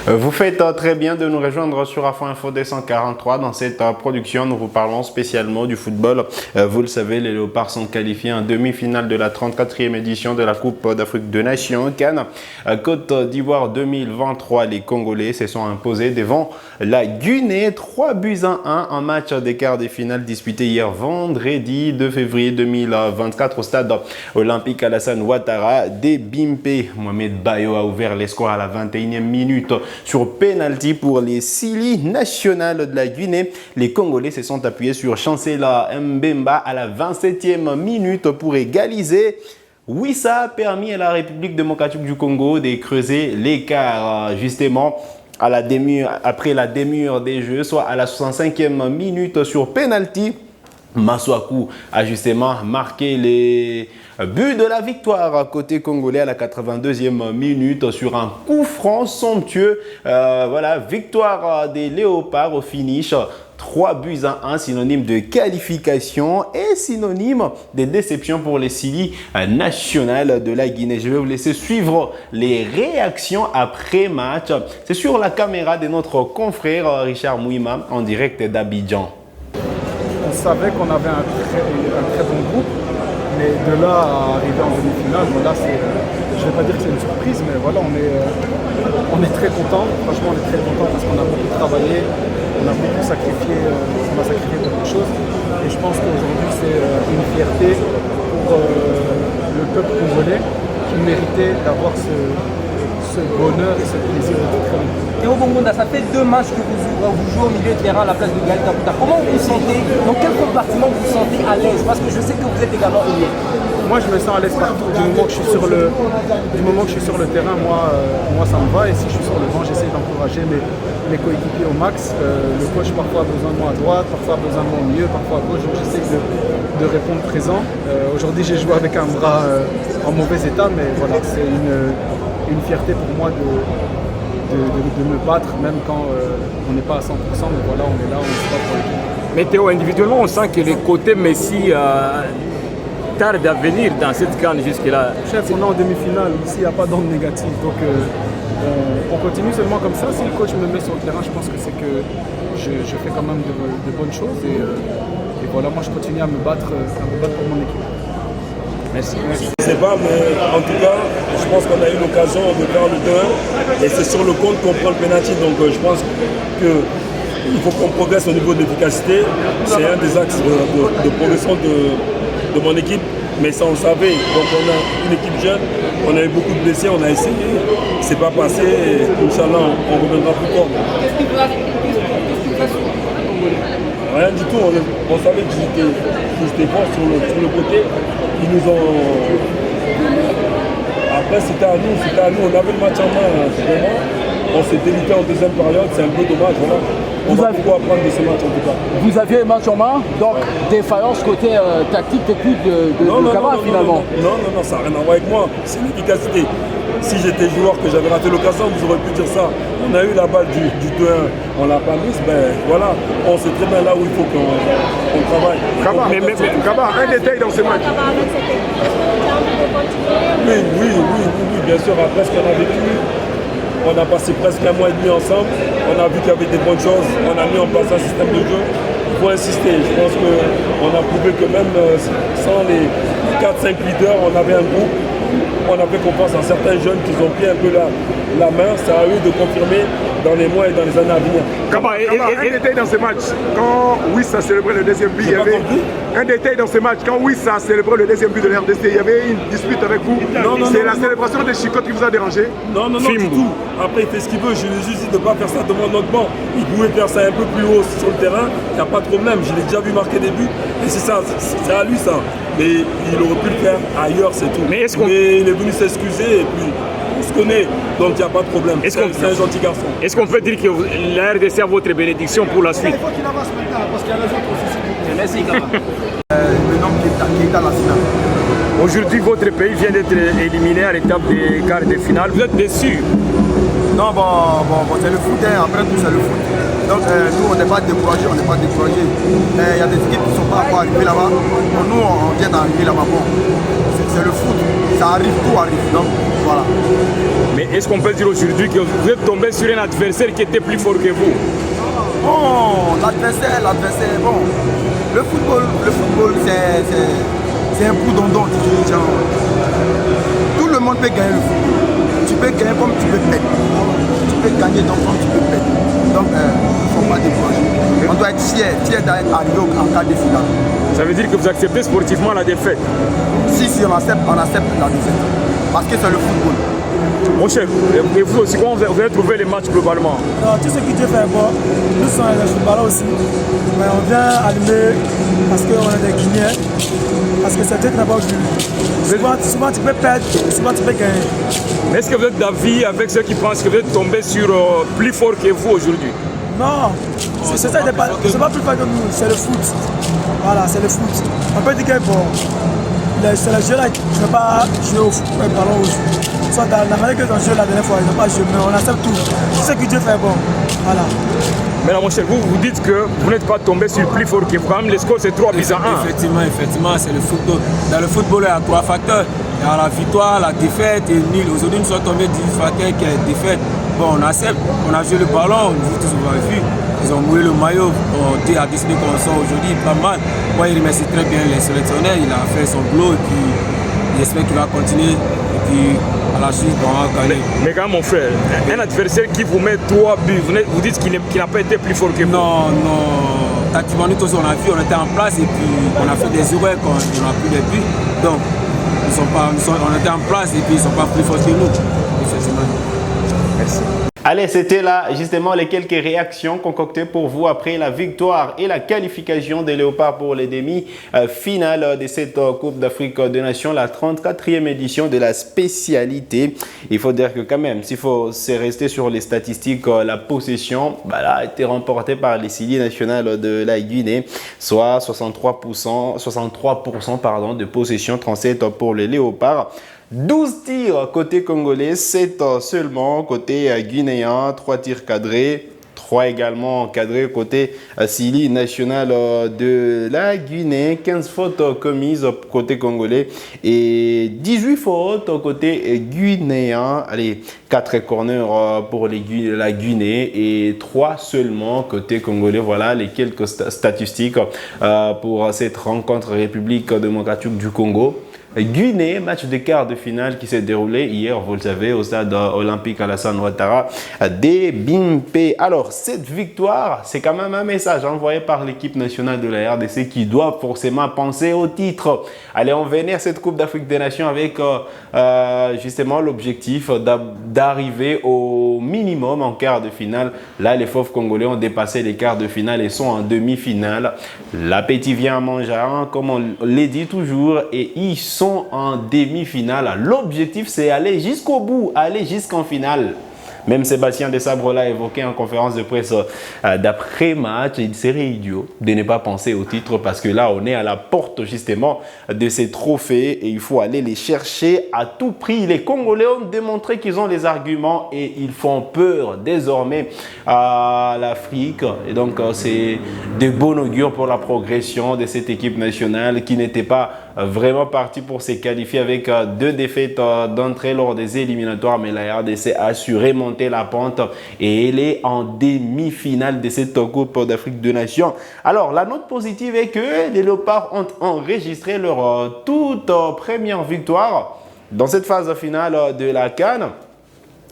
Vous faites très bien de nous rejoindre sur Afro Info 243. Dans cette production, nous vous parlons spécialement du football. Vous le savez, les Léopards sont qualifiés en demi-finale de la 34e édition de la Coupe d'Afrique des Nations Cannes. Côte d'Ivoire 2023, les Congolais se sont imposés devant la Guinée 3-1 en match des quarts de finale disputé hier vendredi 2 février 2024 au stade olympique Alassane Ouattara. Debimpe Mohamed Bayo a ouvert les scores à la 21e minute sur penalty pour les Sili nationales de la Guinée. Les Congolais se sont appuyés sur Chancela Mbemba à la 27e minute pour égaliser. Oui, ça a permis à la République démocratique du Congo de creuser l'écart justement après la démure des jeux, soit à la 65e minute sur penalty. Maswaku a justement marqué les buts de la victoire côté congolais à la 82e minute sur un coup franc somptueux. Voilà, victoire des Léopards au finish. 3-1, synonyme de qualification et synonyme de déception pour les Sili nationales de la Guinée. Je vais vous laisser suivre les réactions après match. C'est sur la caméra de notre confrère Richard Mouima en direct d'Abidjan. On savait qu'on avait un très bon groupe, mais de là à arriver en demi-finale, voilà, je ne vais pas dire que c'est une surprise, mais voilà, on est très content. Franchement, on est très content parce qu'on a beaucoup travaillé, on a beaucoup sacrifié, on a sacrifié beaucoup de choses. Et je pense qu'aujourd'hui, c'est une fierté pour le peuple congolais qui méritait d'avoir ce bonheur et ce plaisir de très longtemps. Théo Bongonda, ça fait 2 matchs que vous jouez au milieu de terrain à la place de Gaël Kakuta. Comment vous vous sentez? Dans quel compartiment vous vous sentez à l'aise? Parce que je sais que vous êtes également lié. Moi, je me sens à l'aise partout. Du moment que je suis sur le terrain, moi ça me va. Et si je suis sur le banc, j'essaie d'encourager mes coéquipiers au max. Le coach parfois a besoin de moi à droite, parfois a besoin de moi au milieu, parfois à gauche. Donc j'essaie de répondre présent. Aujourd'hui, j'ai joué avec un bras en mauvais état, mais voilà, c'est une fierté pour moi de me battre, même quand on n'est pas à 100%, mais voilà, on est là, on se bat pour l'équipe. Mais Théo, individuellement, on sent que les côtés Messi tardent à venir dans cette canne jusque-là. Chef, on est en demi-finale, ici il n'y a pas d'onde négative, donc on continue seulement comme ça. Si le coach me met sur le terrain, je pense que c'est que je fais quand même de bonnes choses et voilà, moi je continue à me battre pour mon équipe. Merci. Je ne sais pas, mais en tout cas, je pense qu'on a eu l'occasion de faire le 2-1 et c'est sur le compte qu'on prend le penalty. Donc je pense qu'il faut qu'on progresse au niveau de l'efficacité. C'est un des axes de progression de mon équipe, mais ça on le savait. Donc on a une équipe jeune, on a eu beaucoup de blessés, on a essayé, c'est pas passé et Inch'Allah on reviendra plus fort. Rien du tout, on savait qu'ils étaient forts sur le côté. Ils nous ont... Après c'était à nous, on avait le match en main, vraiment. On s'est délité en deuxième période, c'est un peu dommage, voilà. On va beaucoup apprendre de ce match en tout cas. Vous aviez un match en main, donc défaillance côté tactique, technique de Camara finalement. Non, ça n'a rien à voir avec moi, c'est l'efficacité. Si j'étais joueur que j'avais raté l'occasion, vous auriez pu dire ça. On a eu la balle du 2-1, on l'a pas mise, ben voilà, on sait très bien là où il faut qu'on travaille. Gaba, un détail dans ce match. Oui, bien sûr, après ce qu'on a vécu, on a passé presque 1 mois et demi ensemble, on a vu qu'il y avait des bonnes choses, on a mis en place un système de jeu. Il faut insister, je pense qu'on a prouvé que même sans les 4-5 leaders, on avait un groupe. On a fait confiance à certains jeunes qui ont pris un peu la main. C'est à eux de confirmer dans les mois et dans les années à venir. Un détail dans ce match, quand Wiss a célébré le deuxième but, il y avait un détail dans ce match, quand Wiss a célébré le deuxième but de l'RDC, il y avait une dispute avec vous. C'est la célébration de Chicotte qui vous a dérangé? Non, du tout. Après, il fait ce qu'il veut. Je lui ai juste dit de ne pas faire ça devant notre banc. Il pouvait faire ça un peu plus haut sur le terrain. Il n'y a pas de problème. Je l'ai déjà vu marquer des buts. Et c'est ça, c'est à lui ça. Mais il aurait pu le faire ailleurs, c'est tout. Mais il est venu s'excuser et puis on se connaît, donc il n'y a pas de problème. C'est un gentil garçon. Est-ce qu'on peut dire que la RDC a votre bénédiction pour la suite? Il faut qu'il avance maintenant parce qu'il y a les autres aussi. Merci Camara. Le nom qui est à la finale. Aujourd'hui, votre pays vient d'être éliminé à l'étape des quarts de finale. Vous êtes déçu? Non, c'est le foot, hein. Après tout c'est le foot. Donc nous on n'est pas découragés, Il y a des équipes qui ne sont pas encore arrivées là-bas. Nous on vient d'arriver là-bas. Bon, c'est le foot. Ça arrive, tout arrive. Donc, voilà. Mais est-ce qu'on peut dire aujourd'hui que vous êtes tombé sur un adversaire qui était plus fort que vous? Bon, l'adversaire, bon. Le football, c'est un coup d'ondon. Tout le monde peut gagner le football. Tu peux gagner comme tu peux perdre. Tu peux gagner donc comme tu peux perdre. Donc, il ne faut pas décourager. On doit être fier d'être arrivé en quart de finale. Ça veut dire que vous acceptez sportivement la défaite? Si, on accepte la défaite. Parce que c'est le football. Mon chef, et vous aussi, comment vous avez trouvé les matchs globalement? Non, tout ce qui Dieu fait bon, nous sommes des footballeurs aussi. Mais on vient allumer parce qu'on est des Guinéens, parce que c'est Dieu qui n'a pas vu. Souvent tu peux perdre, souvent tu peux gagner. Mais est-ce que vous êtes d'avis avec ceux qui pensent que vous êtes tombé sur plus fort que vous aujourd'hui? Non, c'est ça, c'est pas plus fort que nous, c'est le foot. Voilà, c'est le foot. On peut dire que bon, c'est le jeu là qui ne peut pas jouer au foot, le ballon au foot. Soit dans la manière que on joue la dernière fois, ils n'ont pas joué, mais on accepte tout. Tout ce que Dieu fait bon. Voilà. Mais là, mon cher, vous dites que vous n'êtes pas tombé sur plus fort que vous. Quand même, les scores, c'est 3 buts à 1. Effectivement, c'est le football. Dans le football, il y a 3 facteurs. Il y a la victoire, la défaite et nul. Aujourd'hui, nous sommes tombés 10 facteurs qui est défaite. Bon, on accepte. On a joué le ballon, vous tous vous avez vu. Ils ont mouillé le maillot. Dieu a décidé qu'on sort aujourd'hui, pas mal. Moi, il remercie très bien les sélectionneurs. Il a fait son boulot et puis j'espère qu'il va continuer. Et puis, à la suite, on va gagner. Mais quand même, mon frère, un adversaire qui vous met 3 buts, vous dites qu'il n'a pas été plus fort que vous. Non. Tactiquement, nous tous, on a vu, on était en place et puis on a fait des erreurs quand on a pris des buts. Donc, on était en place et puis ils ne sont pas plus forts que nous. Merci. Allez, c'était là justement les quelques réactions concoctées pour vous après la victoire et la qualification des Léopards pour les demi-finales de cette Coupe d'Afrique des Nations, la 34e édition de la spécialité. Il faut dire que quand même, s'il faut se rester sur les statistiques, la possession a été remportée par les Sili nationales de la Guinée, soit 63% de possession, 37 pour les Léopards. 12 tirs côté congolais, 7 seulement côté guinéen, 3 tirs cadrés, 3 également cadrés côté Sili national de la Guinée, 15 fautes commises côté congolais et 18 fautes côté guinéen. Allez, 4 corners pour la Guinée et 3 seulement côté congolais. Voilà les quelques statistiques pour cette rencontre République démocratique du Congo. Guinée, match de quart de finale qui s'est déroulé hier, vous le savez, au stade olympique Alassane Ouattara des Bimpe. Alors, cette victoire, c'est quand même un message envoyé par l'équipe nationale de la RDC qui doit forcément penser au titre. Allez, on vénère cette Coupe d'Afrique des Nations avec justement l'objectif d'arriver au minimum en quart de finale. Là, les Fauves congolais ont dépassé les quarts de finale et sont en demi-finale. L'appétit vient à manger, comme on l'a dit toujours, et ils sont en demi-finale. L'objectif, c'est aller jusqu'au bout, aller jusqu'en finale. Même Sébastien Desabre l'a évoqué en conférence de presse d'après-match. Il serait idiot de ne pas penser au titre parce que là, on est à la porte justement de ces trophées et il faut aller les chercher à tout prix. Les Congolais ont démontré qu'ils ont les arguments et ils font peur désormais à l'Afrique. Et donc, c'est de bon augure pour la progression de cette équipe nationale qui n'était pas vraiment partie pour se qualifier avec 2 défaites d'entrée lors des éliminatoires. Mais la RDC a assuré monter la pente et elle est en demi-finale de cette Coupe d'Afrique des Nations. Alors, la note positive est que les Léopards ont enregistré leur toute première victoire dans cette phase finale de la CAN.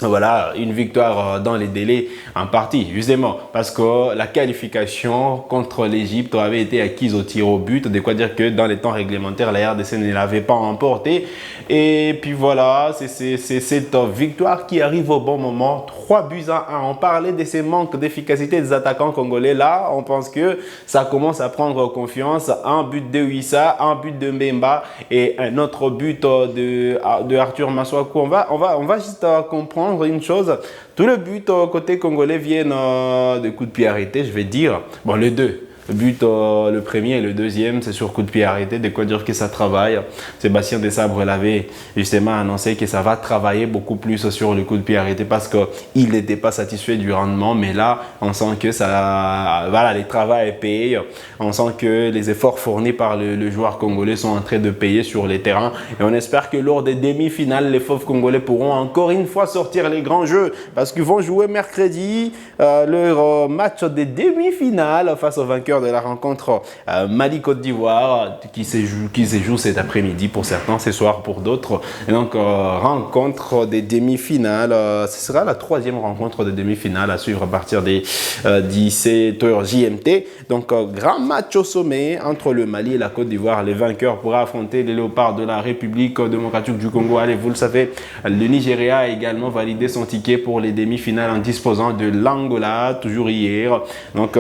Voilà, une victoire dans les délais en partie, justement, parce que la qualification contre l'Égypte avait été acquise au tir au but. De quoi dire que dans les temps réglementaires, la RDC ne l'avait pas emporté. Et puis voilà, c'est cette victoire qui arrive au bon moment. 3 buts à 1. On parlait de ces manques d'efficacité des attaquants congolais. Là, on pense que ça commence à prendre confiance. Un but de Wissa, un but de Mbemba et un autre but de Arthur Maswaku. On va juste comprendre une chose, tous les buts côté congolais viennent de coups de pied arrêtés, je vais dire. Bon, les deux. But, le premier et le deuxième, c'est sur coup de pied arrêté, de quoi dire que ça travaille. Sébastien Desabre l'avait justement annoncé que ça va travailler beaucoup plus sur le coup de pied arrêté parce qu'il n'était pas satisfait du rendement, mais là, on sent que ça, voilà, les travaux payent. On sent que les efforts fournis par le joueur congolais sont en train de payer sur les terrains et on espère que lors des demi-finales, les fauves congolais pourront encore une fois sortir les grands jeux parce qu'ils vont jouer mercredi leur match des demi-finales face au vainqueur de la rencontre Mali-Côte d'Ivoire qui se joue cet après-midi pour certains, ce soir pour d'autres. Et donc, rencontre des demi-finales, ce sera la troisième rencontre des demi-finales à suivre à partir des 17h JMT. Donc, grand match au sommet entre le Mali et la Côte d'Ivoire. Les vainqueurs pourront affronter les Léopards de la République démocratique du Congo. Allez, vous le savez, le Nigeria a également validé son ticket pour les demi-finales en disposant de l'Angola, toujours hier. Donc,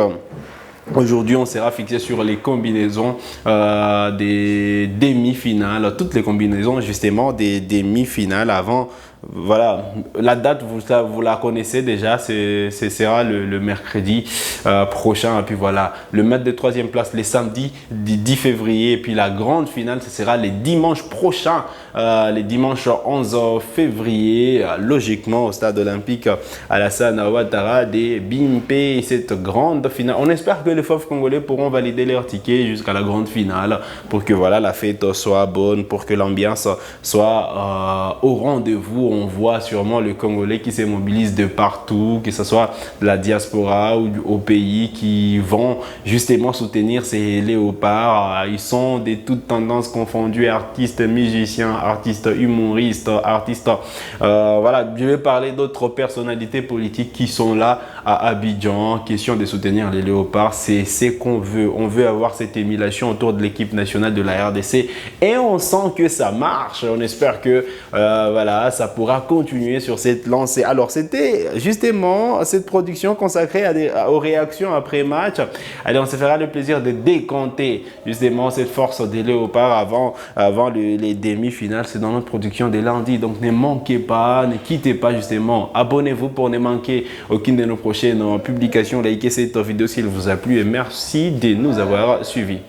aujourd'hui, on sera fixé sur les combinaisons des demi-finales, toutes les combinaisons justement des demi-finales avant. Voilà, la date, vous la connaissez déjà, ce sera le mercredi prochain. Et puis voilà, le match de troisième place, les samedis 10 février. Et puis la grande finale, ce sera les dimanches prochains, les dimanches 11 février, logiquement au stade olympique Alassane Ouattara des Bimpe. Cette grande finale, on espère que les fauves congolais pourront valider leur ticket jusqu'à la grande finale pour que voilà, la fête soit bonne, pour que l'ambiance soit au rendez-vous. On voit sûrement le Congolais qui se mobilise de partout, que ce soit de la diaspora ou au pays, qui vont justement soutenir ces léopards. Ils sont de toutes tendances confondues, artistes, musiciens, artistes, humoristes, artistes. Voilà, je vais parler d'autres personnalités politiques qui sont là à Abidjan. Question de soutenir les léopards, c'est ce qu'on veut. On veut avoir cette émulation autour de l'équipe nationale de la RDC et on sent que ça marche. On espère que voilà, ça pourra continuer sur cette lancée. Alors, c'était justement cette production consacrée aux réactions après match. Allez, on se fera le plaisir de décompter justement cette force des léopards avant les demi-finales. C'est dans notre production de lundi. Donc, ne manquez pas, ne quittez pas justement. Abonnez-vous pour ne manquer aucune de nos prochaines publications. Likez cette vidéo s'il vous a plu et merci de nous avoir suivis.